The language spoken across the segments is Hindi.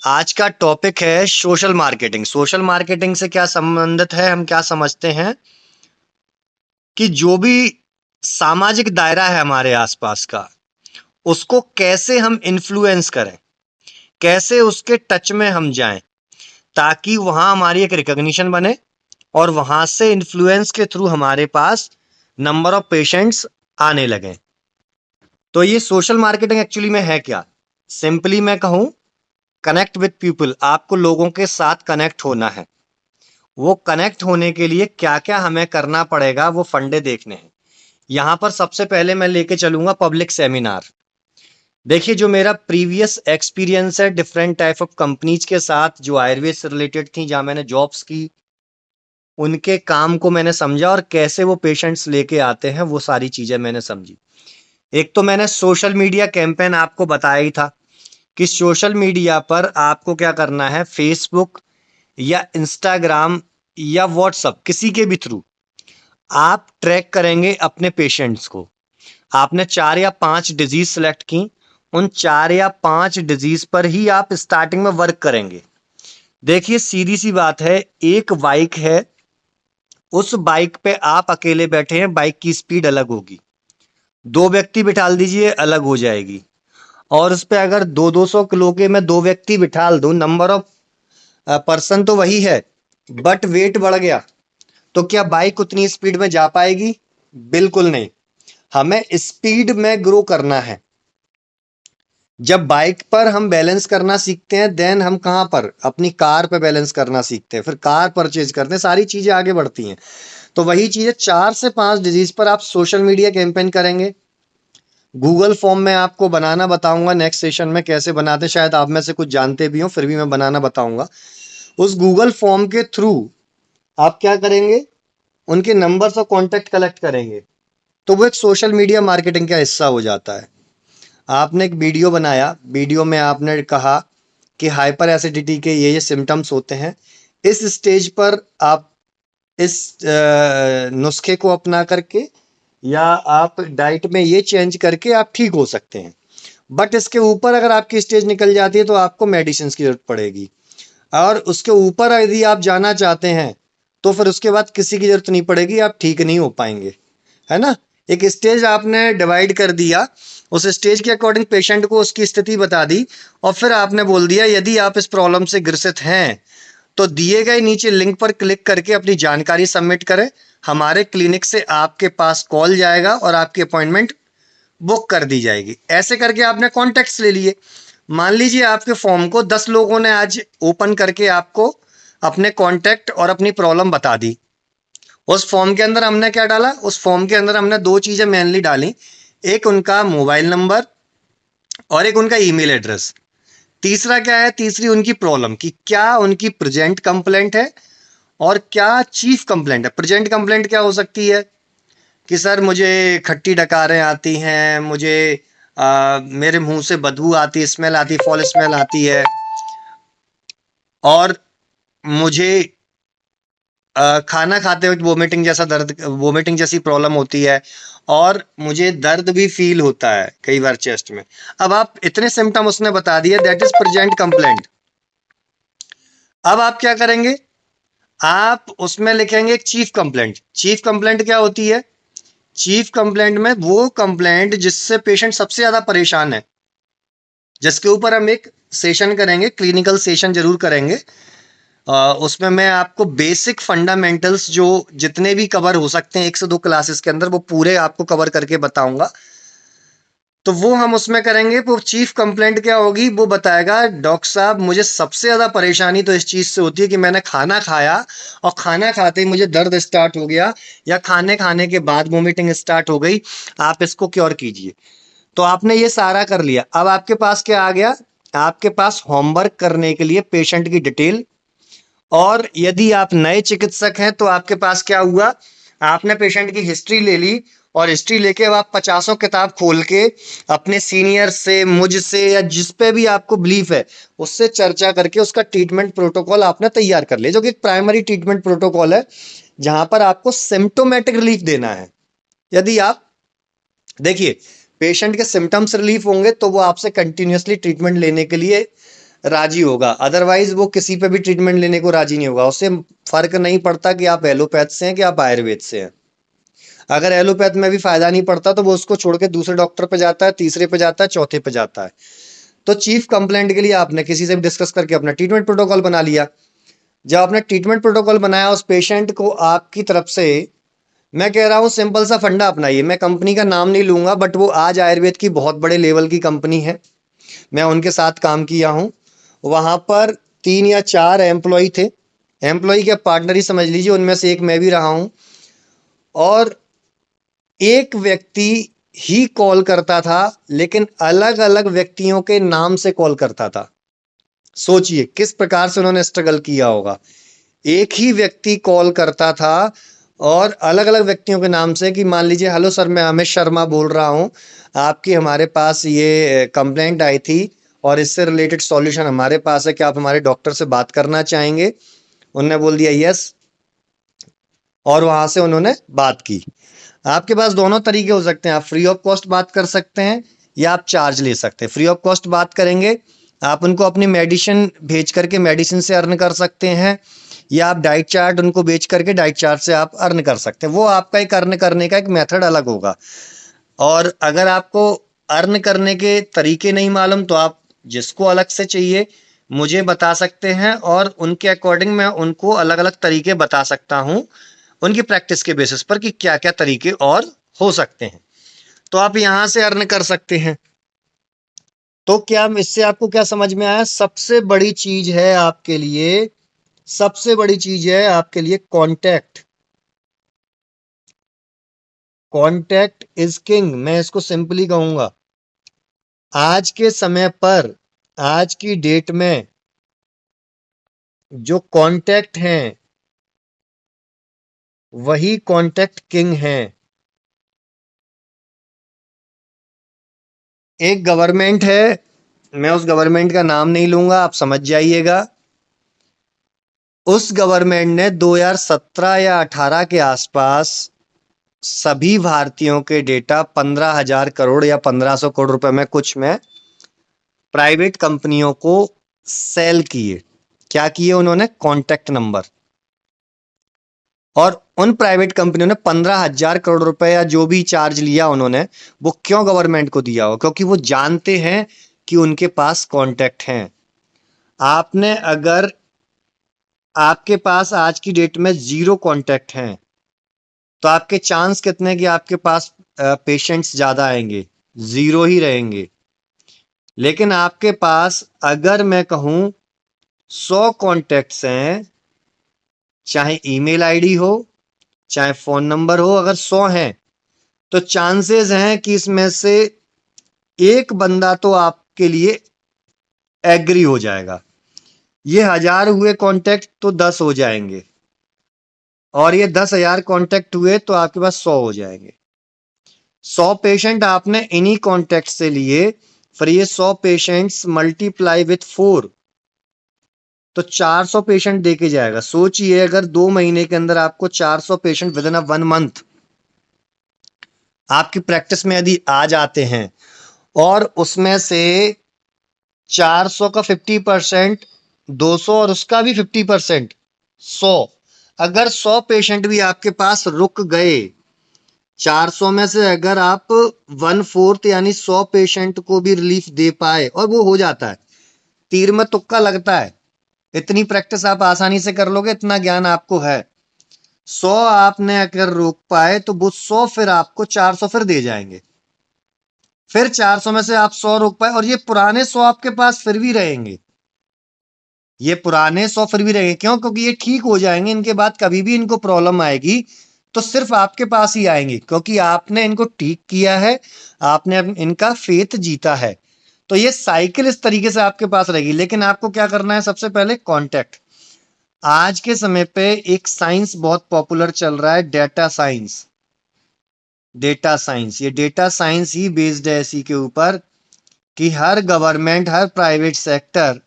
आज का टॉपिक है सोशल मार्केटिंग। सोशल मार्केटिंग से क्या संबंधित है, हम क्या समझते हैं कि जो भी सामाजिक दायरा है हमारे आसपास का, उसको कैसे हम इन्फ्लुएंस करें, कैसे उसके टच में हम जाएं, ताकि वहां हमारी एक रिकॉग्निशन बने और वहां से इन्फ्लुएंस के थ्रू हमारे पास नंबर ऑफ पेशेंट्स आने लगे। तो ये सोशल मार्केटिंग एक्चुअली में है क्या? सिंपली मैं कहूं, कनेक्ट विद पीपल। आपको लोगों के साथ कनेक्ट होना है। वो कनेक्ट होने के लिए क्या क्या हमें करना पड़ेगा, वो फंडे देखने हैं। यहां पर सबसे पहले मैं लेके चलूंगा पब्लिक सेमिनार। देखिए, जो मेरा प्रीवियस एक्सपीरियंस है डिफरेंट टाइप ऑफ कंपनीज के साथ जो आयुर्वेद से रिलेटेड थी, जहां मैंने जॉब्स की, उनके काम को मैंने समझा और कैसे वो पेशेंट्स लेके आते हैं, वो सारी चीजें मैंने समझी। एक तो मैंने सोशल मीडिया कैंपेन आपको बताया ही था कि सोशल मीडिया पर आपको क्या करना है, फेसबुक या इंस्टाग्राम या व्हाट्सअप, किसी के भी थ्रू आप ट्रैक करेंगे अपने पेशेंट्स को। आपने 4 या 5 डिजीज सेलेक्ट की, उन 4 या 5 डिजीज पर ही आप स्टार्टिंग में वर्क करेंगे। देखिए, सीधी सी बात है, एक बाइक है, उस बाइक पे आप अकेले बैठे हैं, बाइक की स्पीड अलग होगी। 2 व्यक्ति बिठाल दीजिए, अलग हो जाएगी। और उस पे अगर 200-200 किलो के मैं 2 व्यक्ति बिठाल दूं, नंबर ऑफ पर्सन तो वही है, बट वेट बढ़ गया, तो क्या बाइक उतनी स्पीड में जा पाएगी? बिल्कुल नहीं। हमें स्पीड में ग्रो करना है। जब बाइक पर हम बैलेंस करना सीखते हैं, देन हम कहां पर, अपनी कार पे बैलेंस करना सीखते हैं, फिर कार परचेज करते हैं, सारी चीजें आगे बढ़ती हैं। तो वही चीजें 4 से 5 डिजीज पर आप सोशल मीडिया कैंपेन करेंगे। गूगल फॉर्म में आपको बनाना बताऊंगा नेक्स्ट सेशन में, कैसे बनाते, शायद आप में से कुछ जानते भी हो, फिर भी मैं बनाना बताऊंगा। उस गूगल फॉर्म के थ्रू आप क्या करेंगे, उनके नंबर्स और कॉन्टेक्ट कलेक्ट करेंगे। तो वो एक सोशल मीडिया मार्केटिंग का हिस्सा हो जाता है। आपने एक वीडियो बनाया, वीडियो में आपने कहा कि हाइपर एसिडिटी के ये सिम्टम्स होते हैं, इस स्टेज पर आप इस नुस्खे को अपना करके या आप डाइट में ये चेंज करके आप ठीक हो सकते हैं। बट इसके ऊपर अगर आपकी स्टेज निकल जाती है तो आपको मेडिसिन की जरूरत पड़ेगी, और उसके ऊपर यदि आप जाना चाहते हैं तो फिर उसके बाद किसी की जरूरत नहीं पड़ेगी, आप ठीक नहीं हो पाएंगे, है ना। एक स्टेज आपने डिवाइड कर दिया, उस स्टेज के अकॉर्डिंग पेशेंट को उसकी स्थिति बता दी, और फिर आपने बोल दिया यदि आप इस प्रॉब्लम से ग्रसित हैं तो दिए गए नीचे लिंक पर क्लिक करके अपनी जानकारी सबमिट करें। हमारे क्लिनिक से आपके पास कॉल जाएगा और आपकी अपॉइंटमेंट बुक कर दी जाएगी। ऐसे करके आपने कॉन्टेक्ट्स ले लिए। मान लीजिए आपके फॉर्म को 10 लोगों ने आज ओपन करके आपको अपने कॉन्टेक्ट और अपनी प्रॉब्लम बता दी। उस फॉर्म के अंदर हमने क्या डाला, उस फॉर्म के अंदर हमने 2 चीजें मेनली डाली, एक उनका मोबाइल नंबर और एक उनका ईमेल एड्रेस। तीसरा क्या है, तीसरी उनकी प्रॉब्लम, कि क्या उनकी प्रेजेंट कंप्लेंट है और क्या चीफ कंप्लेंट है। प्रेजेंट कंप्लेंट क्या हो सकती है कि सर मुझे खट्टी डकारें आती हैं, मुझे मेरे मुंह से बदबू आती है, स्मेल आती है, फॉल स्मेल आती है, और मुझे खाना खाते वक्त वोमिटिंग जैसा दर्द, वोमिटिंग जैसी प्रॉब्लम होती है, और मुझे दर्द भी फील होता है कई बार चेस्ट में। अब आप इतने सिम्टम उसने बता दिए, दैट इज प्रेजेंट कंप्लेंट। अब आप क्या करेंगे, आप उसमें लिखेंगे एक चीफ कंप्लेंट। चीफ कंप्लेंट क्या होती है? चीफ कंप्लेंट में वो कंप्लेंट जिससे पेशेंट सबसे ज्यादा परेशान है, जिसके ऊपर हम एक सेशन करेंगे, क्लिनिकल सेशन जरूर करेंगे। उसमें मैं आपको बेसिक फंडामेंटल्स जो जितने भी कवर हो सकते हैं 1 से 2 क्लासेस के अंदर, वो पूरे आपको कवर करके बताऊंगा। तो वो हम उसमें करेंगे। वो चीफ कंप्लेंट क्या होगी, वो बताएगा डॉक्टर साहब मुझे सबसे ज्यादा परेशानी तो इस चीज से होती है कि मैंने खाना खाया और खाना खाते ही मुझे दर्द स्टार्ट हो गया, या खाने खाने के बाद वोमिटिंग स्टार्ट हो गई, आप इसको क्योर कीजिए। तो आपने ये सारा कर लिया। अब आपके पास क्या आ गया, आपके पास होमवर्क करने के लिए पेशेंट की डिटेल। और यदि आप नए चिकित्सक हैं तो आपके पास क्या हुआ, आपने पेशेंट की हिस्ट्री ले ली, और हिस्ट्री लेके अब आप 50 किताब खोल के अपने सीनियर से, मुझसे, या जिस पे भी आपको बिलीफ है उससे चर्चा करके उसका ट्रीटमेंट प्रोटोकॉल आपने तैयार कर लिया, जो कि एक प्राइमरी ट्रीटमेंट प्रोटोकॉल है, जहां पर आपको सिम्टोमेटिक रिलीफ देना है। यदि आप देखिए, पेशेंट के सिम्टम्स रिलीफ होंगे तो वो आपसे कंटिन्यूअसली ट्रीटमेंट लेने के लिए राजी होगा, अदरवाइज वो किसी पे भी ट्रीटमेंट लेने को राजी नहीं होगा। उससे फर्क नहीं पड़ता कि आप एलोपैथ से हैं कि आप आयुर्वेद से हैं। अगर एलोपैथ में भी फायदा नहीं पड़ता तो वो उसको छोड़ के दूसरे डॉक्टर पे जाता है, तीसरे पे जाता है, चौथे पे जाता है। तो चीफ कंप्लेंट के लिए आपने किसी से भी डिस्कस करके अपना ट्रीटमेंट प्रोटोकॉल बना लिया। जब आपने ट्रीटमेंट प्रोटोकॉल बनाया, उस पेशेंट को आपकी तरफ से, मैं कह रहा हूँ सिंपल सा फंडा अपनाइए। मैं कंपनी का नाम नहीं लूंगा, बट वो आज आयुर्वेद की बहुत बड़े लेवल की कंपनी है, मैं उनके साथ काम किया हूँ। वहां पर 3 या 4 एम्प्लॉय थे, एम्प्लॉय के पार्टनर ही समझ लीजिए, उनमें से एक मैं भी रहा हूँ। और एक व्यक्ति ही कॉल करता था, लेकिन अलग अलग व्यक्तियों के नाम से कॉल करता था। सोचिए किस प्रकार से उन्होंने स्ट्रगल किया होगा। एक ही व्यक्ति कॉल करता था और अलग अलग व्यक्तियों के नाम से, कि मान लीजिए हेलो सर, मैं अमित शर्मा बोल रहा हूँ, आपकी हमारे पास ये कंप्लेंट आई थी और इससे रिलेटेड सॉल्यूशन हमारे पास है, क्या आप हमारे डॉक्टर से बात करना चाहेंगे? उन्होंने बोल दिया यस, और वहां से उन्होंने बात की। आपके पास दोनों तरीके हो सकते हैं, आप फ्री ऑफ कॉस्ट बात कर सकते हैं या आप चार्ज ले सकते हैं। फ्री ऑफ कॉस्ट बात करेंगे, आप उनको अपनी मेडिसिन भेज करके मेडिसिन से अर्न कर सकते हैं, या आप डाइट चार्ट उनको बेच करके डाइट चार्ट से आप अर्न कर सकते हैं। वो आपका एक अर्न करने का एक मेथड अलग होगा। और अगर आपको अर्न करने के तरीके नहीं मालूम तो आप जिसको अलग से चाहिए मुझे बता सकते हैं, और उनके अकॉर्डिंग मैं उनको अलग अलग तरीके बता सकता हूँ, उनकी प्रैक्टिस के बेसिस पर, कि क्या क्या तरीके और हो सकते हैं। तो आप यहां से अर्न कर सकते हैं। तो क्या इससे आपको क्या समझ में आया? सबसे बड़ी चीज है आपके लिए, सबसे बड़ी चीज है आपके लिए कांटेक्ट। कांटेक्ट इज किंग, मैं इसको सिंपली कहूंगा। आज के समय पर, आज की डेट में जो कांटेक्ट हैं वही कांटेक्ट किंग हैं। एक गवर्नमेंट है, मैं उस गवर्नमेंट का नाम नहीं लूंगा, आप समझ जाइएगा। उस गवर्नमेंट ने 2017 या 18 के आसपास सभी भारतीयों के डेटा 15,000 करोड़ या 1500 करोड़ रुपए में कुछ में प्राइवेट कंपनियों को सेल किए। क्या किए उन्होंने? Contact number. और उन प्राइवेट कंपनियों ने 15,000 करोड़ रुपए या जो भी चार्ज लिया उन्होंने, वो क्यों गवर्नमेंट को दिया हो? क्योंकि वो जानते हैं कि उनके पास कॉन्टैक्ट हैं। आपने अगर, आपके पास आज की डेट में 0 कॉन्टैक्ट हैं तो आपके चांस कितने कि आपके पास पेशेंट्स ज्यादा आएंगे? 0 ही रहेंगे। लेकिन आपके पास अगर मैं कहूं 100 कॉन्टैक्ट्स हैं, चाहे ईमेल आईडी हो चाहे फोन नंबर हो, अगर 100 हैं तो चांसेस हैं कि इसमें से एक बंदा तो आपके लिए एग्री हो जाएगा। ये 1000 हुए कॉन्टैक्ट तो 10 हो जाएंगे, और ये 10,000 कॉन्टैक्ट हुए तो आपके पास 100 हो जाएंगे। 100 पेशेंट आपने इन्हीं कॉन्टैक्ट से लिए, फिर ये 100 पेशेंट्स मल्टीप्लाई विथ 4 तो 400 पेशेंट देके जाएगा। सोचिए अगर 2 महीने के अंदर आपको 400 पेशेंट विद इन 1 मंथ आपकी प्रैक्टिस में यदि आ जाते हैं, और उसमें से 400 का 50%, 200 और उसका भी 50%, 100, अगर 100 पेशेंट भी आपके पास रुक गए, 400 में से अगर आप 1/4 यानी 100 पेशेंट को भी रिलीफ दे पाए, और वो हो जाता है, तीर में तुक्का लगता है, इतनी प्रैक्टिस आप आसानी से कर लोगे, इतना ज्ञान आपको है। 100 आपने अगर रोक पाए तो वो 100 फिर आपको 400 फिर दे जाएंगे, फिर 400 में से आप 100 रोक पाए, और ये पुराने 100 आपके पास फिर भी रहेंगे। ये पुराने 100 फिर भी रहेंगे, क्यों? क्योंकि ये ठीक हो जाएंगे। इनके बाद कभी भी इनको प्रॉब्लम आएगी तो सिर्फ आपके पास ही आएंगे, क्योंकि आपने इनको ठीक किया है, आपने इनका फेथ जीता है। तो ये साइकिल इस तरीके से आपके पास रहेगी। लेकिन आपको क्या करना है? सबसे पहले कांटेक्ट। आज के समय पे एक साइंस बहुत पॉपुलर चल रहा है, डेटा साइंस। डेटा साइंस, ये डेटा साइंस ही बेस्ड है इसी के ऊपर कि हर गवर्नमेंट, हर प्राइवेट सेक्टर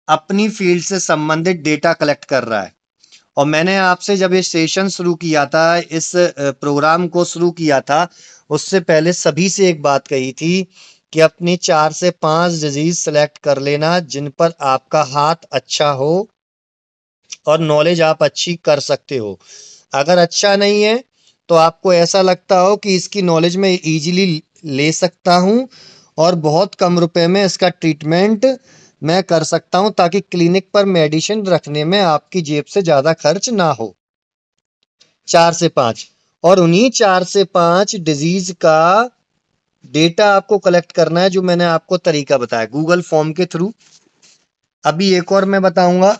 अपनी फील्ड से संबंधित डेटा कलेक्ट कर रहा है। और मैंने आपसे जब ये सेशन शुरू किया था, इस प्रोग्राम को शुरू किया था, उससे पहले सभी से एक बात कही थी कि अपनी 4 से 5 डिजीज सेलेक्ट कर लेना जिन पर आपका हाथ अच्छा हो और नॉलेज आप अच्छी कर सकते हो। अगर अच्छा नहीं है तो आपको ऐसा लगता हो कि इसकी नॉलेज मैं इजीली ले सकता हूँ और बहुत कम रुपए में इसका ट्रीटमेंट मैं कर सकता हूँ, ताकि क्लिनिक पर मेडिसिन रखने में आपकी जेब से ज़्यादा खर्च ना हो। 4 से 5, और उन्हीं 4 से 5 डिजीज का डेटा आपको कलेक्ट करना है, जो मैंने आपको तरीका बताया गूगल फॉर्म के थ्रू। अभी एक और मैं बताऊंगा,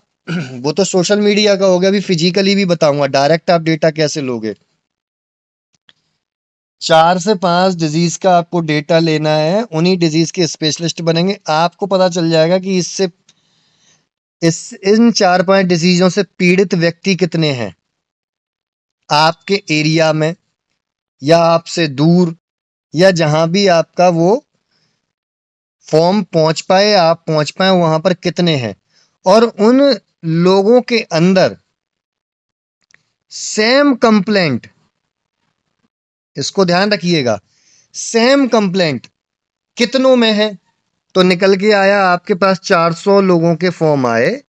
वो तो सोशल मीडिया का हो गया, अभी फिजिकली भी बताऊंगा डायरेक्ट आप डेटा कैसे लोगे। 4 से 5 डिजीज का आपको डेटा लेना है, उन्हीं डिजीज के स्पेशलिस्ट बनेंगे। आपको पता चल जाएगा कि इन 4-5 डिजीजों से पीड़ित व्यक्ति कितने हैं आपके एरिया में, या आपसे दूर, या जहां भी आपका वो फॉर्म पहुंच पाए, आप पहुंच पाए, वहां पर कितने हैं। और उन लोगों के अंदर सेम कंप्लेंट, इसको ध्यान रखिएगा, सेम कंप्लेंट कितनों में है। तो निकल के आया आपके पास 400 लोगों के फॉर्म आए,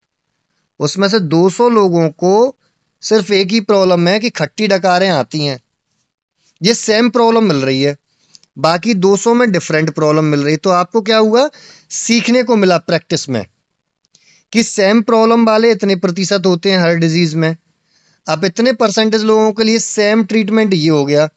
उसमें से 200 लोगों को सिर्फ एक ही प्रॉब्लम है कि खट्टी डकारें आती हैं, ये सेम प्रॉब्लम मिल रही है। बाकी 200 में डिफरेंट प्रॉब्लम मिल रही। तो आपको क्या हुआ, सीखने को मिला प्रैक्टिस में कि सेम प्रॉब्लम वाले इतने प्रतिशत होते हैं हर डिजीज में। अब इतने परसेंटेज लोगों के लिए सेम ट्रीटमेंट ये हो गया।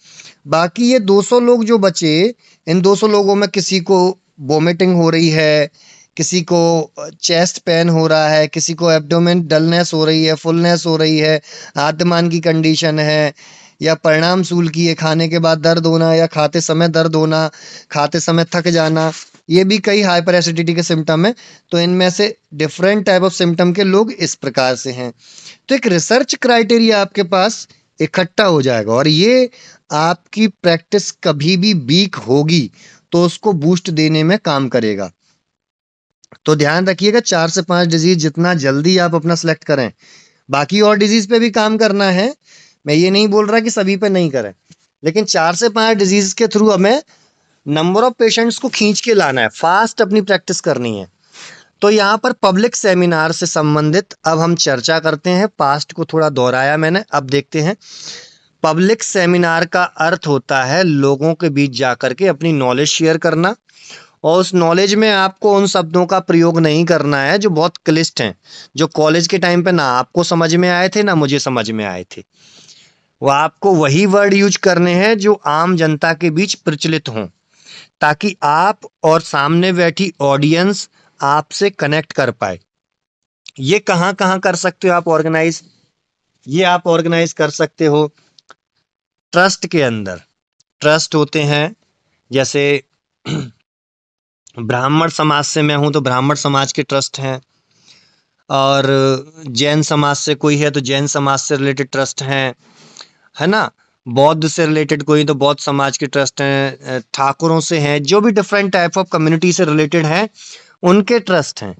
बाकी ये 200 लोग जो बचे, इन 200 लोगों में किसी को वोमिटिंग हो रही है, किसी को चेस्ट पेन हो रहा है, किसी को एब्डोमेन डलनेस हो रही है, फुलनेस हो रही है, आत्मान की कंडीशन है, या परिणाम सूल की है, खाने के बाद दर्द होना, या खाते समय दर्द होना, खाते समय थक जाना, ये भी कई हाइपर एसिडिटी के सिम्टम है। तो इनमें से डिफरेंट टाइप ऑफ सिम्टम के लोग इस प्रकार से हैं। तो एक रिसर्च क्राइटेरिया आपके पास इकट्ठा हो जाएगा, और ये आपकी प्रैक्टिस कभी भी वीक होगी तो उसको बूस्ट देने में काम करेगा। तो ध्यान रखिएगा, 4 से 5 डिजीज जितना जल्दी आप अपना सेलेक्ट करें। बाकी और डिजीज पे भी काम करना है, मैं ये नहीं बोल रहा कि सभी पे नहीं करें, लेकिन 4 से 5 डिजीज के थ्रू हमें नंबर ऑफ पेशेंट्स को खींच के लाना है, फास्ट अपनी प्रैक्टिस करनी है। तो यहाँ पर पब्लिक सेमिनार से संबंधित अब हम चर्चा करते हैं। पास्ट को थोड़ा दोहराया मैंने, अब देखते हैं। पब्लिक सेमिनार का अर्थ होता है लोगों के बीच जाकर के अपनी नॉलेज शेयर करना, और उस नॉलेज में आपको उन शब्दों का प्रयोग नहीं करना है जो बहुत क्लिष्ट हैं, जो कॉलेज के टाइम पे ना आपको समझ में आए थे ना मुझे समझ में आए थे। वो आपको वही वर्ड यूज करने हैं जो आम जनता के बीच प्रचलित हों, ताकि आप और सामने बैठी ऑडियंस आपसे कनेक्ट कर पाए। ये कहाँ कहाँ कर सकते हो आप ऑर्गेनाइज, ये आप ऑर्गेनाइज कर सकते हो ट्रस्ट के अंदर। ट्रस्ट होते हैं, जैसे ब्राह्मण समाज से मैं हूं तो ब्राह्मण समाज के ट्रस्ट हैं, और जैन समाज से कोई है तो जैन समाज से रिलेटेड ट्रस्ट हैं, है ना। बौद्ध से रिलेटेड कोई तो बौद्ध समाज के ट्रस्ट हैं, ठाकुरों से हैं, जो भी डिफरेंट टाइप ऑफ कम्युनिटी से रिलेटेड हैं उनके ट्रस्ट हैं।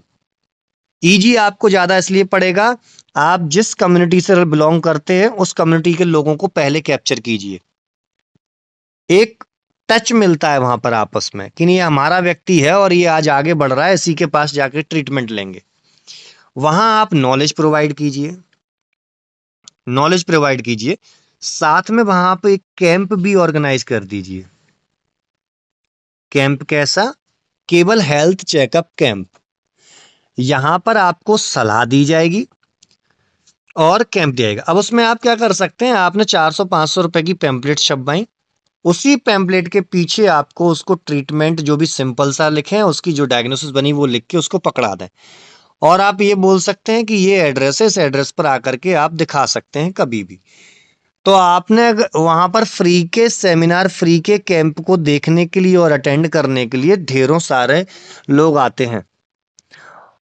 ईजी आपको ज्यादा इसलिए पड़ेगा, आप जिस कम्युनिटी से बिलोंग करते हैं उस कम्युनिटी के लोगों को पहले कैप्चर कीजिए। एक टच मिलता है वहां पर आपस में कि नहीं, ये हमारा व्यक्ति है और ये आज आगे बढ़ रहा है, इसी के पास जाके ट्रीटमेंट लेंगे। वहां आप नॉलेज प्रोवाइड कीजिए, नॉलेज प्रोवाइड कीजिए, साथ में वहां पे एक कैंप भी ऑर्गेनाइज कर दीजिए। कैंप कैसा, केवल हेल्थ चेकअप कैंप। यहां पर आपको सलाह दी जाएगी और कैंप दिया जाएगा। अब उसमें आप क्या कर सकते हैं, आपने 400-500 रुपए की पैम्पलेट छपवाई, उसी पैम्पलेट के पीछे आपको उसको ट्रीटमेंट जो भी सिंपल सा लिखे हैं, उसकी जो डायग्नोसिस बनी वो लिख के उसको पकड़ा दें, और आप ये बोल सकते हैं कि ये एड्रेस है, इस एड्रेस पर आकर के आप दिखा सकते हैं कभी भी। तो आपने वहां पर फ्री के सेमिनार, फ्री के कैंप को देखने के लिए और अटेंड करने के लिए ढेरों सारे लोग आते हैं,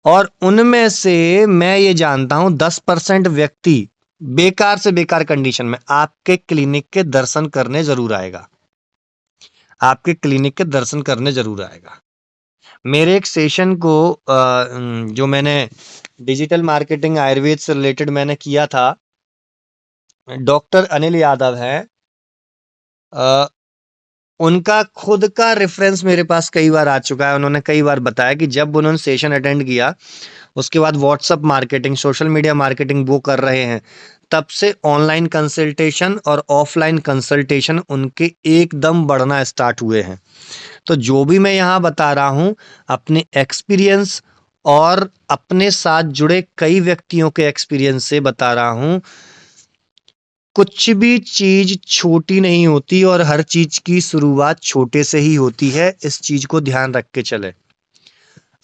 और उनमें से मैं ये जानता हूं 10% व्यक्ति बेकार से बेकार कंडीशन में आपके क्लिनिक के दर्शन करने जरूर आएगा, आपके क्लिनिक के दर्शन करने जरूर आएगा। मेरे एक सेशन को जो मैंने डिजिटल मार्केटिंग आयुर्वेद से रिलेटेड मैंने किया था, डॉक्टर अनिल यादव है, उनका खुद का रेफरेंस मेरे पास कई बार आ चुका है। उन्होंने कई बार बताया कि जब उन्होंने सेशन अटेंड किया, उसके बाद WhatsApp marketing, social media marketing वो कर रहे हैं, तब से ऑनलाइन कंसल्टेशन और ऑफलाइन कंसल्टेशन उनके एकदम बढ़ना स्टार्ट हुए हैं। तो जो भी मैं यहाँ बता रहा हूँ, अपने एक्सपीरियंस और अपने साथ जुड़े कई व्यक्तियों के एक्सपीरियंस से बता रहा हूँ। कुछ भी चीज छोटी नहीं होती और हर चीज की शुरुआत छोटे से ही होती है। इस चीज को ध्यान रख के चले।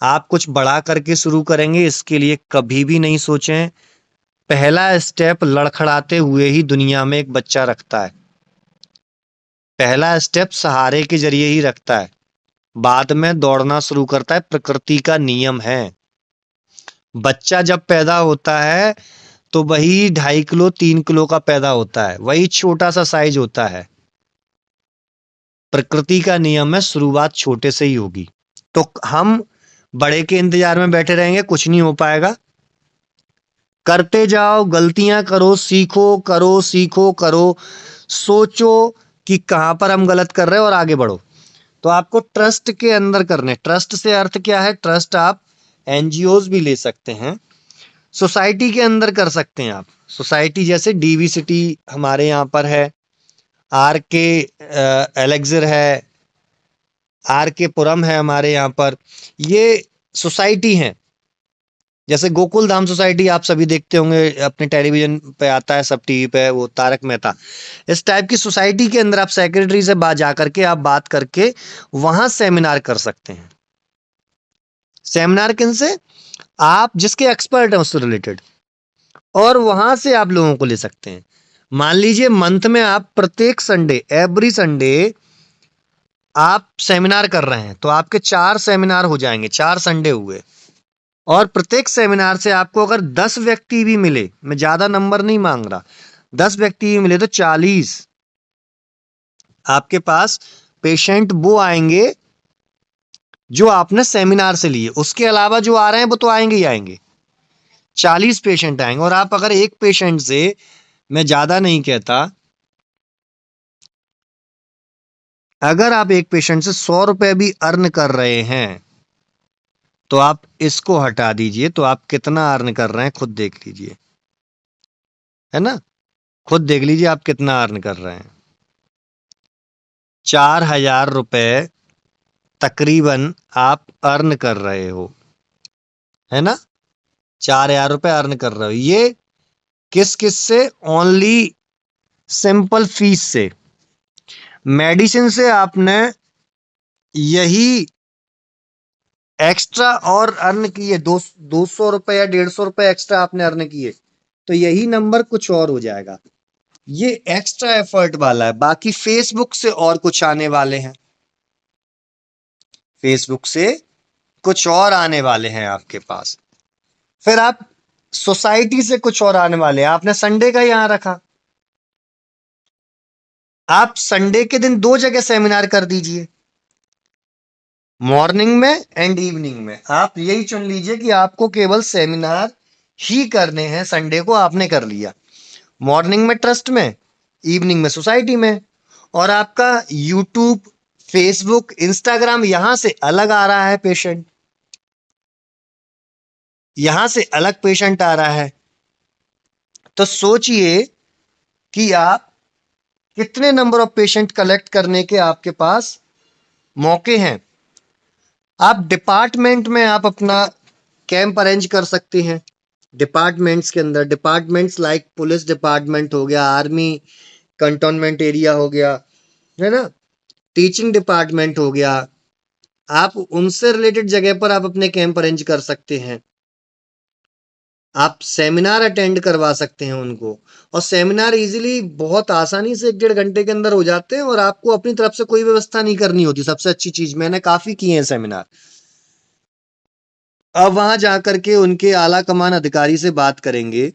आप कुछ बड़ा करके शुरू करेंगे, इसके लिए कभी भी नहीं सोचें। पहला स्टेप लड़खड़ाते हुए ही दुनिया में एक बच्चा रखता है। पहला स्टेप सहारे के जरिए ही रखता है, बाद में दौड़ना शुरू करता है। प्रकृति का नियम है। बच्चा जब पैदा होता है तो वही 2.5 किलो 3 किलो का पैदा होता है, वही छोटा सा साइज होता है। प्रकृति का नियम है, शुरुआत छोटे से ही होगी। तो हम बड़े के इंतजार में बैठे रहेंगे, कुछ नहीं हो पाएगा। करते जाओ, गलतियां करो, सीखो, करो, सीखो, करो। सोचो कि कहां पर हम गलत कर रहे हैं और आगे बढ़ो। तो आपको ट्रस्ट के अंदर करने। ट्रस्ट से अर्थ क्या है? ट्रस्ट आप एनजीओज भी ले सकते हैं, सोसाइटी के अंदर कर सकते हैं आप। सोसाइटी जैसे डीवी सिटी हमारे यहाँ पर है, आर के एलेक्सिर है, आर के पुरम है हमारे यहाँ पर। ये सोसाइटी हैं। जैसे गोकुल धाम सोसाइटी आप सभी देखते होंगे, अपने टेलीविजन पे आता है, सब टीवी पे, वो तारक मेहता। इस टाइप की सोसाइटी के अंदर आप सेक्रेटरी से बात जा करके आप बात करके वहां सेमिनार कर सकते हैं। सेमिनार किन से? आप जिसके एक्सपर्ट हैं उससे रिलेटेड, और वहां से आप लोगों को ले सकते हैं। मान लीजिए मंथ में आप प्रत्येक संडे, एवरी संडे आप सेमिनार कर रहे हैं, तो आपके 4 सेमिनार हो जाएंगे, 4 संडे हुए। और प्रत्येक सेमिनार से आपको अगर 10 व्यक्ति भी मिले, मैं ज्यादा नंबर नहीं मांग रहा, 10 व्यक्ति भी मिले तो 40 आपके पास पेशेंट वो आएंगे जो आपने सेमिनार से लिए। उसके अलावा जो आ रहे हैं वो तो आएंगे ही आएंगे। 40 पेशेंट आएंगे। और आप अगर एक पेशेंट से, मैं ज्यादा नहीं कहता, अगर आप एक पेशेंट से 100 रुपए भी अर्न कर रहे हैं तो आप इसको हटा दीजिए, तो आप कितना अर्न कर रहे हैं खुद देख लीजिए, है ना? खुद देख लीजिए आप कितना अर्न कर रहे हैं। 4,000 रुपए तकरीबन आप अर्न कर रहे हो, है ना? 4,000 रुपए अर्न कर रहे हो। ये किस किस से? ओनली सिंपल फीस से। मेडिसिन से आपने यही एक्स्ट्रा और अर्न किए, 200 रुपए या 150 रुपए एक्स्ट्रा आपने अर्न किए, तो यही नंबर कुछ और हो जाएगा। ये एक्स्ट्रा एफर्ट वाला है। बाकी फेसबुक से और कुछ आने वाले हैं, फेसबुक से कुछ और आने वाले हैं आपके पास। फिर आप सोसाइटी से कुछ और आने वाले हैं। आपने संडे का यहां रखा, आप संडे के दिन 2 जगह सेमिनार कर दीजिए, मॉर्निंग में एंड इवनिंग में। आप यही चुन लीजिए कि आपको केवल सेमिनार ही करने हैं। संडे को आपने कर लिया, मॉर्निंग में ट्रस्ट में, इवनिंग में सोसाइटी में। और आपका यूट्यूब, फेसबुक, इंस्टाग्राम, यहां से अलग आ रहा है पेशेंट, यहां से अलग पेशेंट आ रहा है। तो सोचिए कि आप कितने नंबर ऑफ पेशेंट कलेक्ट करने के आपके पास मौके हैं। आप डिपार्टमेंट में आप अपना कैंप अरेंज कर सकते हैं। डिपार्टमेंट्स के अंदर, डिपार्टमेंट्स लाइक पुलिस डिपार्टमेंट हो गया, आर्मी कंटोनमेंट एरिया हो गया, है ना, टीचिंग डिपार्टमेंट हो गया। आप उनसे रिलेटेड जगह पर आप अपने कैंप अरेंज कर सकते हैं। आप सेमिनार अटेंड करवा सकते हैं उनको। और सेमिनार इजीली, बहुत आसानी से 1-1.5 घंटे के अंदर हो जाते हैं, और आपको अपनी तरफ से कोई व्यवस्था नहीं करनी होती। सबसे अच्छी चीज, मैंने काफी किए हैं सेमिनार। अब वहां जाकर के उनके आला कमान अधिकारी से बात करेंगे,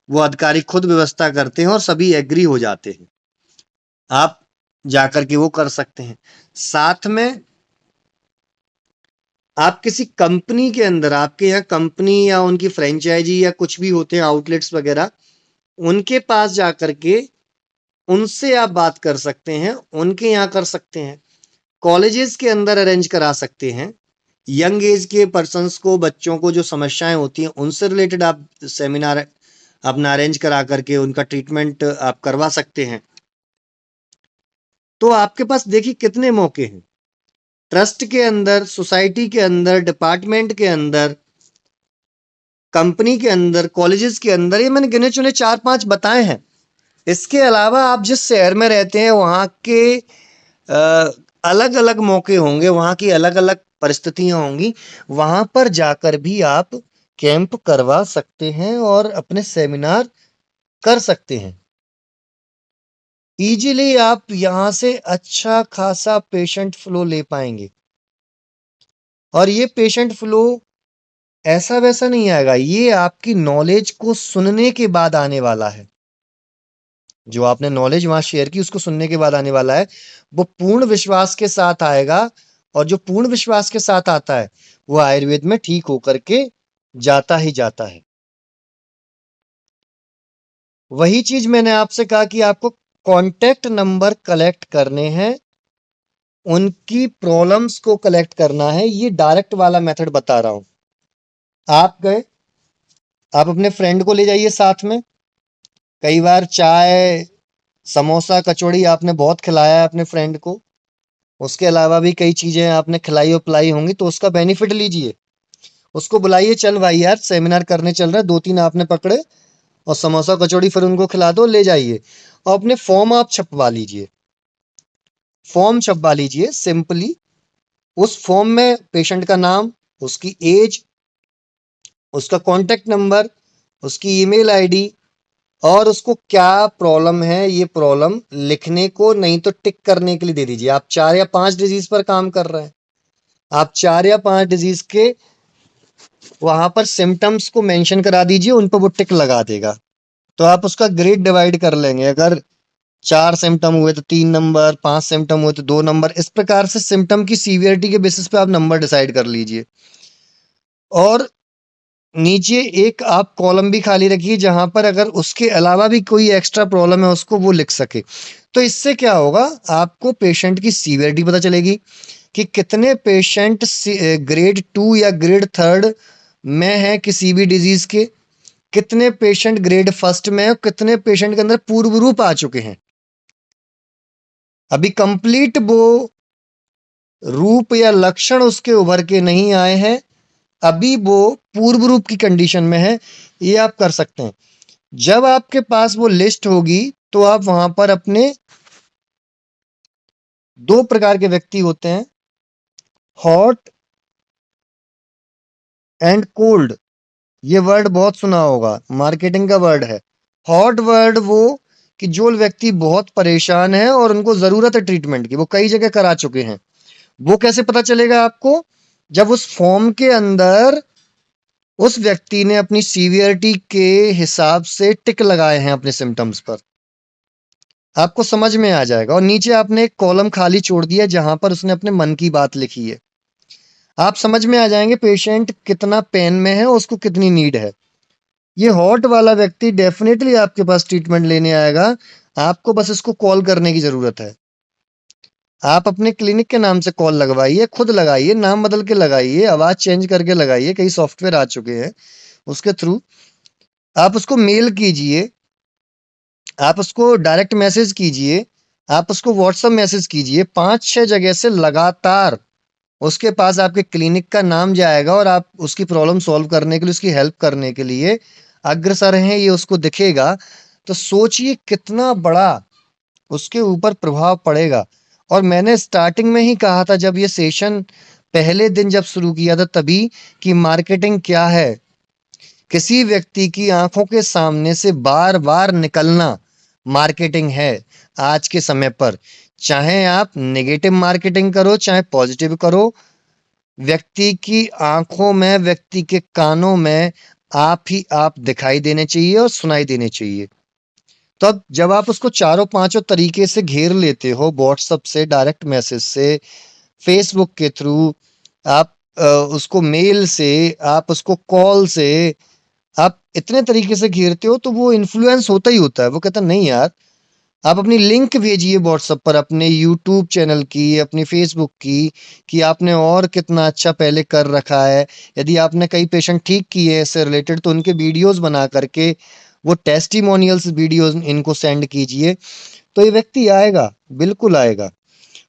वो अधिकारी खुद व्यवस्था करते हैं और सभी एग्री हो जाते हैं। आप जाकर के वो कर सकते हैं। साथ में आप किसी कंपनी के अंदर, आपके यहाँ कंपनी या उनकी फ्रेंचाइजी या कुछ भी होते हैं, आउटलेट्स वगैरह, उनके पास जाकर के उनसे आप बात कर सकते हैं, उनके यहाँ कर सकते हैं, कॉलेजेस के अंदर अरेंज करा सकते हैं, यंग एज के पर्सन्स को, बच्चों को जो समस्याएं होती हैं उनसे रिलेटेड आप सेमिनार अपना अरेंज करा करके उनका ट्रीटमेंट आप करवा सकते हैं। तो आपके पास देखिए कितने मौके हैं, ट्रस्ट के अंदर, सोसाइटी के अंदर, डिपार्टमेंट के अंदर, कंपनी के अंदर, कॉलेजेस के अंदर, ये मैंने गिने चुने 4-5 बताए हैं। इसके अलावा आप जिस शहर में रहते हैं वहाँ के अलग अलग मौके होंगे, वहाँ की अलग अलग परिस्थितियां होंगी, वहाँ पर जाकर भी आप कैंप करवा सकते हैं और अपने सेमिनार कर सकते हैं। इजीली आप यहाँ से अच्छा खासा पेशेंट फ्लो ले पाएंगे, और ये पेशेंट फ्लो ऐसा वैसा नहीं आएगा, ये आपकी नॉलेज को सुनने के बाद आने वाला है। जो आपने नॉलेज वहां शेयर की उसको सुनने के बाद आने वाला है, वो पूर्ण विश्वास के साथ आएगा, और जो पूर्ण विश्वास के साथ आता है वो आयुर्वेद में ठीक होकर के जाता ही जाता है। वही चीज मैंने आपसे कहा कि आपको कॉन्टेक्ट नंबर कलेक्ट करने हैं, उनकी प्रॉब्लम्स को कलेक्ट करना है। ये डायरेक्ट वाला मेथड बता रहा हूं। आप गए, आप अपने फ्रेंड को ले जाइए साथ में, कई बार चाय, समोसा, कचौड़ी आपने बहुत खिलाया है अपने फ्रेंड को, उसके अलावा भी कई चीजें आपने खिलाई और पिलाई होंगी, तो उसका बेनिफिट लीजिए। उसको बुलाइए, चल भाई यार सेमिनार करने चल रहा है, 2-3 आपने पकड़े और समोसा कचौड़ी फिर उनको खिला दो, ले जाइए। और अपने फॉर्म आप छपवा लीजिए, फॉर्म छपवा लीजिए सिंपली। उस फॉर्म में पेशेंट का नाम, उसकी एज, उसका कॉन्टेक्ट नंबर, उसकी ईमेल आईडी, और उसको क्या प्रॉब्लम है ये प्रॉब्लम लिखने को, नहीं तो टिक करने के लिए दे दीजिए। आप 4 या 5 डिजीज पर काम कर रहे हैं, आप 4 या 5 डिजीज के वहां पर सिम्टम्स को मेंशन करा दीजिए, उन पर वो टिक लगा देगा। तो आप उसका ग्रेड डिवाइड कर लेंगे, अगर 4 सिम्टम हुए तो 3 नंबर, 5 सिम्टम हुए तो 2 नंबर, इस प्रकार से सिम्टम की सीवियरिटी के बेसिस पे आप नंबर डिसाइड कर लीजिए। और नीचे एक आप कॉलम भी खाली रखिए जहां पर अगर उसके अलावा भी कोई एक्स्ट्रा प्रॉब्लम है उसको वो लिख सके। तो इससे क्या होगा, आपको पेशेंट की सीवियरिटी पता चलेगी कि कितने पेशेंट ग्रेड 2 या ग्रेड 3 में है किसी भी डिजीज के, कितने पेशेंट ग्रेड 1 में है, कितने पेशेंट के अंदर पूर्व रूप आ चुके हैं। अभी कंप्लीट वो रूप या लक्षण उसके उभर के नहीं आए हैं, अभी वो पूर्व रूप की कंडीशन में है। ये आप कर सकते हैं। जब आपके पास वो लिस्ट होगी तो आप वहां पर अपने, 2 प्रकार के व्यक्ति होते हैं, हॉट एंड कोल्ड। ये वर्ड बहुत सुना होगा, मार्केटिंग का वर्ड है। हॉट वर्ड वो कि जो व्यक्ति बहुत परेशान है और उनको जरूरत है ट्रीटमेंट की, वो कई जगह करा चुके हैं। वो कैसे पता चलेगा आपको, जब उस फॉर्म के अंदर उस व्यक्ति ने अपनी सीवियरिटी के हिसाब से टिक लगाए हैं अपने सिम्टम्स पर, आपको समझ में आ जाएगा। और नीचे आपने एक कॉलम खाली छोड़ दिया जहां पर उसने अपने मन की बात लिखी है। आप समझ में आ जाएंगे पेशेंट कितना पेन में है, उसको कितनी नीड है। ये हॉट वाला व्यक्ति डेफिनेटली आपके पास ट्रीटमेंट लेने आएगा, आपको बस इसको कॉल करने की जरूरत है। आप अपने क्लिनिक के नाम से कॉल लगवाइए, खुद लगाइए, नाम बदल के लगाइए, आवाज चेंज करके लगाइए, कई सॉफ्टवेयर आ चुके हैं उसके थ्रू। आप उसको मेल कीजिए, आप उसको डायरेक्ट मैसेज कीजिए, आप उसको व्हाट्सएप मैसेज कीजिए, 5-6 जगह से लगातार उसके पास आपके क्लिनिक का नाम जाएगा, और आप उसकी प्रॉब्लम सॉल्व करने के लिए, उसकी हेल्प करने के लिए अग्रसर हैं, ये उसको दिखेगा। तो सोचिए कितना बड़ा उसके ऊपर प्रभाव पड़ेगा। और मैंने स्टार्टिंग में ही कहा था जब ये सेशन पहले दिन जब शुरू किया था तभी, कि मार्केटिंग क्या है। किसी व्यक्ति की आंखों के सामने से बार बार निकलना मार्केटिंग है आज के समय पर। चाहे आप नेगेटिव मार्केटिंग करो चाहे पॉजिटिव करो, व्यक्ति की आंखों में, व्यक्ति के कानों में आप ही आप दिखाई देने चाहिए और सुनाई देने चाहिए। तो अब जब आप उसको चारों पांचों तरीके से घेर लेते हो, व्हाट्सएप से, डायरेक्ट मैसेज से, फेसबुक के थ्रू, आप उसको मेल से, आप उसको कॉल से, आप इतने तरीके से घेरते हो, तो वो इन्फ्लुएंस होता ही होता है। वो कहता नहीं यार, आप अपनी लिंक भेजिए व्हाट्सएप पर अपने यूट्यूब चैनल की, अपनी फेसबुक की, कि आपने और कितना अच्छा पहले कर रखा है। यदि आपने कई पेशेंट ठीक किए इससे रिलेटेड तो उनके वीडियोस बना करके वो टेस्टिमोनियल्स वीडियोस इनको सेंड कीजिए, तो ये व्यक्ति आएगा, बिल्कुल आएगा।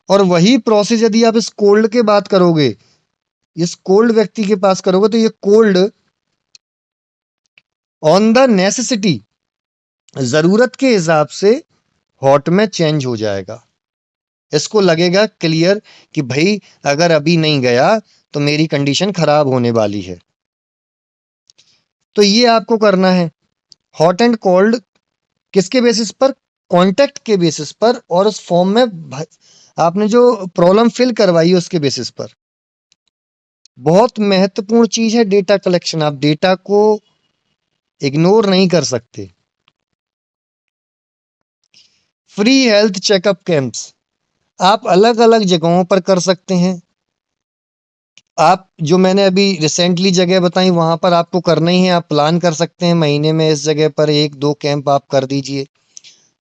और वही प्रोसेस यदि आप इस कोल्ड के बात करोगे, इस कोल्ड व्यक्ति के पास करोगे, तो ये कोल्ड ऑन द नेसेसिटी, जरूरत के हिसाब से हॉट में चेंज हो जाएगा। इसको लगेगा क्लियर कि भाई अगर अभी नहीं गया तो मेरी कंडीशन खराब होने वाली है। तो ये आपको करना है। हॉट एंड कोल्ड किसके बेसिस पर? कांटेक्ट के बेसिस पर, और उस फॉर्म में आपने जो प्रॉब्लम फिल करवाई है उसके बेसिस पर। बहुत महत्वपूर्ण चीज है डेटा कलेक्शन। आप डेटा को इग्नोर नहीं कर सकते। फ्री हेल्थ चेकअप कैंप्स आप अलग अलग जगहों पर कर सकते हैं। आप जो मैंने अभी रिसेंटली जगह बताई वहां पर आपको करना ही है। आप प्लान कर सकते हैं महीने में इस जगह पर 1-2 कैंप आप कर दीजिए।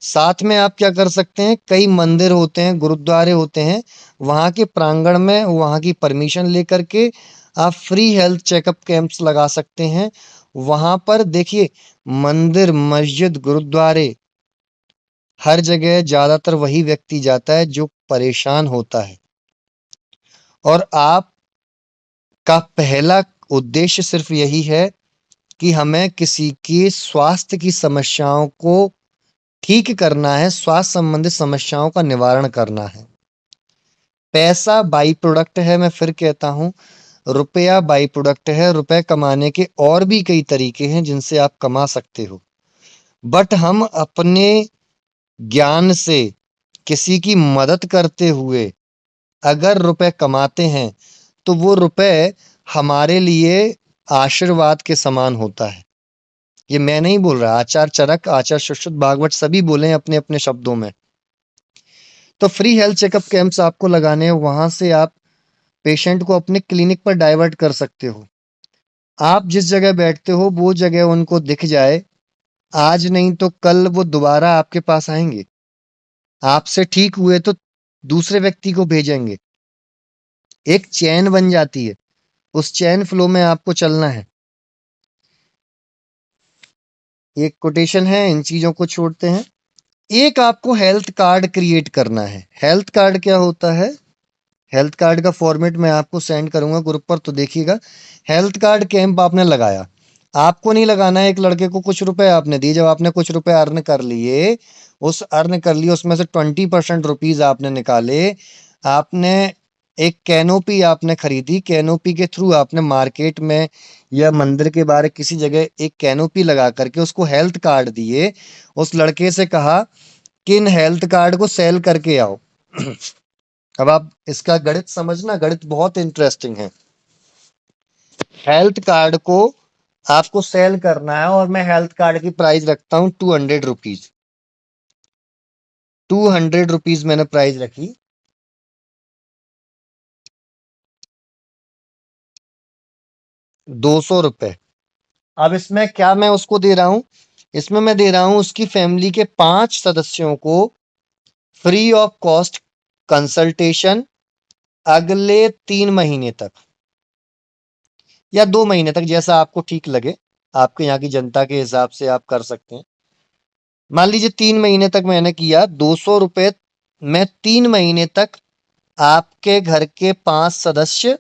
साथ में आप क्या कर सकते हैं, कई मंदिर होते हैं, गुरुद्वारे होते हैं, वहां के प्रांगण में वहां की परमिशन लेकर के आप फ्री हेल्थ चेकअप कैंप्स लगा सकते हैं। वहां पर देखिए, मंदिर, मस्जिद, गुरुद्वारे, हर जगह ज्यादातर वही व्यक्ति जाता है जो परेशान होता है। और आपका पहला उद्देश्य सिर्फ यही है कि हमें किसी की स्वास्थ्य की समस्याओं को ठीक करना है, स्वास्थ्य संबंधित समस्याओं का निवारण करना है। पैसा बाई प्रोडक्ट है, मैं फिर कहता हूं, रुपया बाई प्रोडक्ट है। रुपए कमाने के और भी कई तरीके हैं जिनसे आप कमा सकते हो। बट हम अपने ज्ञान से किसी की मदद करते हुए अगर रुपए कमाते हैं तो वो रुपए हमारे लिए आशीर्वाद के समान होता है। ये मैं नहीं बोल रहा, आचार्य चरक, आचार्य सुश्रुत, भागवत सभी बोले हैं अपने अपने शब्दों में। तो फ्री हेल्थ चेकअप कैंप्स आपको लगाने हैं। वहां से आप पेशेंट को अपने क्लिनिक पर डाइवर्ट कर सकते हो। आप जिस जगह बैठते हो वो जगह उनको दिख जाए, आज नहीं तो कल वो दोबारा आपके पास आएंगे। आपसे ठीक हुए तो दूसरे व्यक्ति को भेजेंगे। एक चैन बन जाती है, उस चैन फ्लो में आपको चलना है। एक कोटेशन है, इन चीजों को छोड़ते हैं। एक आपको हेल्थ कार्ड क्रिएट करना है। हेल्थ कार्ड क्या होता है? हेल्थ कार्ड का फॉर्मेट मैं आपको सेंड करूंगा ग्रुप पर, तो देखिएगा। हेल्थ कार्ड कैंप आपने लगाया, आपको नहीं लगाना है। एक लड़के को कुछ रुपए आपने दिए, जब आपने कुछ रुपए अर्न कर लिए, उस अर्न कर लिए उसमें से 20% रुपीज आपने निकाले। आपने एक कैनोपी आपने खरीदी, कैनोपी के थ्रू आपने मार्केट में या मंदिर के बाहर किसी जगह एक कैनोपी लगा करके उसको हेल्थ कार्ड दिए। उस लड़के से कहा कि इन हेल्थ कार्ड को सेल करके आओ। अब आप इसका गणित समझना, गणित बहुत इंटरेस्टिंग है। हेल्थ कार्ड को आपको सेल करना है और मैं हेल्थ कार्ड की प्राइस रखता हूं 200 रुपीज। 200 रुपीज मैंने प्राइस रखी। 200 रुपए। अब इसमें क्या मैं उसको दे रहा हूं? इसमें मैं दे रहा हूं उसकी फैमिली के 5 सदस्यों को फ्री ऑफ कॉस्ट कंसल्टेशन अगले 3 महीने तक या 2 महीने तक, जैसा आपको ठीक लगे। आपके यहाँ की जनता के हिसाब से आप कर सकते हैं। मान लीजिए 3 महीने तक मैंने किया 200 रुपए। मैं 3 महीने तक आपके घर के 5 सदस्य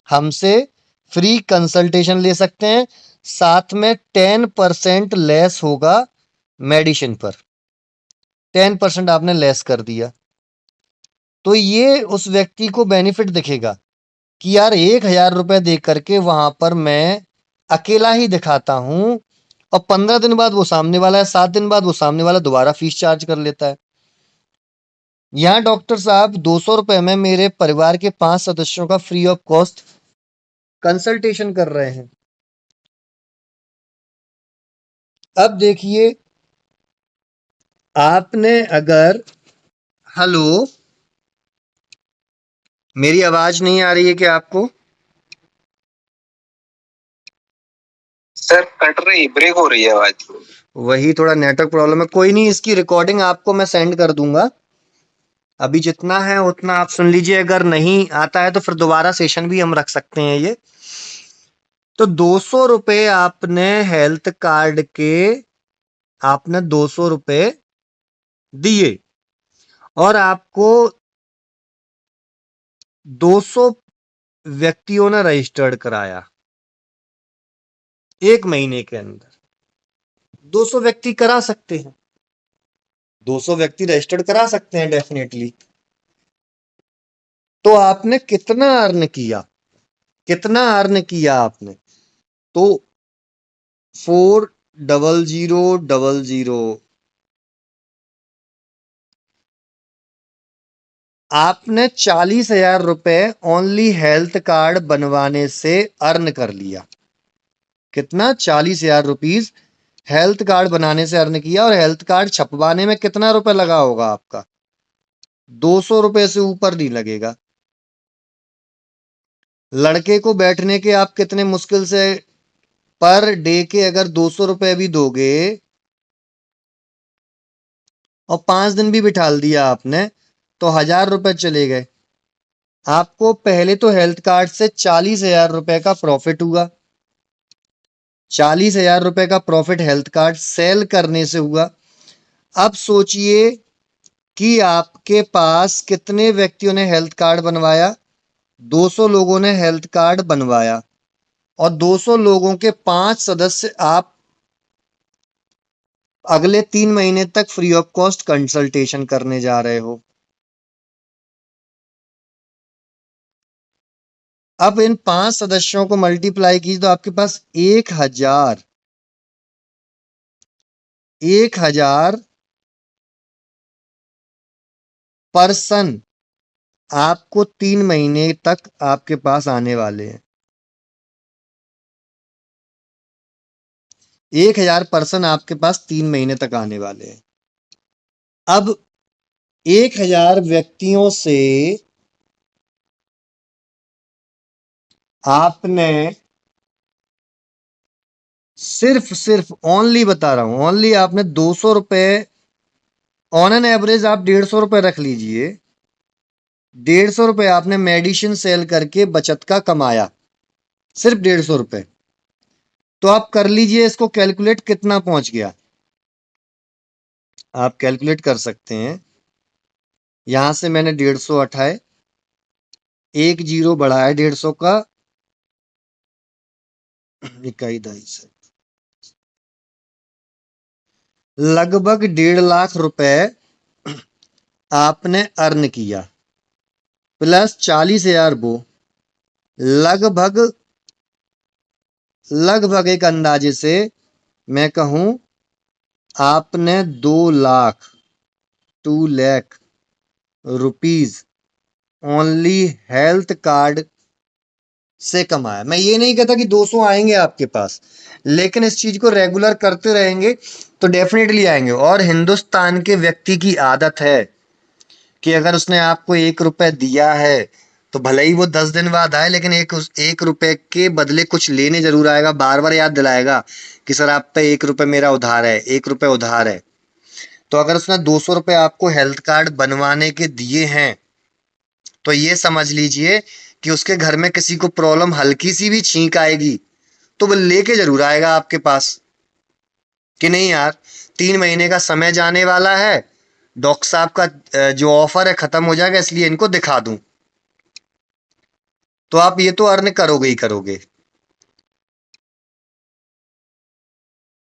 हमसे फ्री कंसल्टेशन ले सकते हैं। साथ में 10% लेस होगा मेडिसिन पर। 10% आपने लेस कर दिया तो ये उस व्यक्ति को बेनिफिट दिखेगा कि यार 1,000 रुपए दे करके वहां पर मैं अकेला ही दिखाता हूं, और 15 दिन बाद वो सामने वाला है, 7 दिन बाद वो सामने वाला दोबारा फीस चार्ज कर लेता है। यहाँ डॉक्टर साहब 200 रुपए में मेरे परिवार के 5 सदस्यों का फ्री ऑफ कॉस्ट कंसल्टेशन कर रहे हैं। अब देखिए, आपने अगर, हेलो, मेरी आवाज नहीं आ रही है क्या आपको? सर कट रही, ब्रेक हो रही है आवाज। वही थोड़ा नेटवर्क प्रॉब्लम है, कोई नहीं, इसकी रिकॉर्डिंग आपको मैं सेंड कर दूंगा। अभी जितना है उतना आप सुन लीजिए, अगर नहीं आता है तो फिर दोबारा सेशन भी हम रख सकते हैं ये। तो 200 रुपये आपने हेल्थ कार्ड के, आपने 200 रुपये दिए और आपको 200 व्यक्तियों ने रजिस्टर्ड कराया 1 महीने के अंदर। 200 व्यक्ति करा सकते हैं, 200 व्यक्ति रजिस्टर्ड करा सकते हैं डेफिनेटली। तो आपने कितना अर्न किया, कितना अर्न किया आपने? तो 400000 आपने 40,000 रुपए ओनली हेल्थ कार्ड बनवाने से अर्न कर लिया। कितना? 40,000 रुपीज हेल्थ कार्ड बनाने से अर्न किया। और हेल्थ कार्ड छपवाने में कितना रुपए लगा होगा आपका? 200 रुपए से ऊपर नहीं लगेगा। लड़के को बैठने के आप कितने मुश्किल से पर डे के अगर 200 रुपए भी दोगे और 5 दिन भी बिठाल दिया आपने तो 1,000 रुपए चले गए। आपको पहले तो हेल्थ कार्ड से 40,000 रुपए का प्रॉफिट हुआ। 40,000 रुपए का प्रॉफिट हेल्थ कार्ड सेल करने से हुआ। अब सोचिए कि आपके पास कितने व्यक्तियों ने हेल्थ कार्ड बनवाया? 200 लोगों ने हेल्थ कार्ड बनवाया और 200 लोगों के 5 सदस्य आप अगले 3 महीने तक फ्री ऑफ कॉस्ट कंसल्टेशन करने जा रहे हो। अब इन 5 सदस्यों को मल्टीप्लाई कीजिए तो आपके पास 1,000 पर्सन आपको 3 महीने तक आपके पास आने वाले हैं। 1,000 पर्सन आपके पास 3 महीने तक आने वाले हैं। अब 1,000 व्यक्तियों से आपने सिर्फ ओनली बता रहा हूं, ओनली आपने 200 रुपए, ऑन एन एवरेज आप 150 रुपए रख लीजिए। 150 रुपए आपने मेडिसिन सेल करके बचत का कमाया, सिर्फ 150 रुपए। तो आप कर लीजिए इसको कैलकुलेट, कितना पहुंच गया। आप कैलकुलेट कर सकते हैं। यहां से मैंने 150 हटाए, एक जीरो बढ़ाया 150 का, इकाई दहाई से लगभग 1.5 लाख रुपए आपने अर्न किया, प्लस 40,000 वो, लगभग लगभग एक अंदाजे से मैं कहूं आपने 2 lakh rupees only health card से कमाया। मैं ये नहीं कहता कि 200 आएंगे आपके पास, लेकिन इस चीज को रेगुलर करते रहेंगे तो डेफिनेटली आएंगे। और हिंदुस्तान के व्यक्ति की आदत है कि अगर उसने आपको 1 रुपए दिया है तो भले ही वो 10 दिन बाद आए, लेकिन 1 रुपए के बदले कुछ लेने जरूर आएगा, बार बार याद दिलाएगा कि सर आप पे 1 रुपए मेरा उधार है, 1 रुपए उधार है। तो अगर उसने 200 रुपए आपको हेल्थ कार्ड बनवाने के दिए हैं तो ये समझ लीजिए कि उसके घर में किसी को प्रॉब्लम, हल्की सी भी छींक आएगी तो वो लेके जरूर आएगा आपके पास कि नहीं यार 3 महीने का समय जाने वाला है, डॉक्टर साहब का जो ऑफर है खत्म हो जाएगा, इसलिए इनको दिखा दूं। तो आप ये तो अर्न करोगे ही करोगे।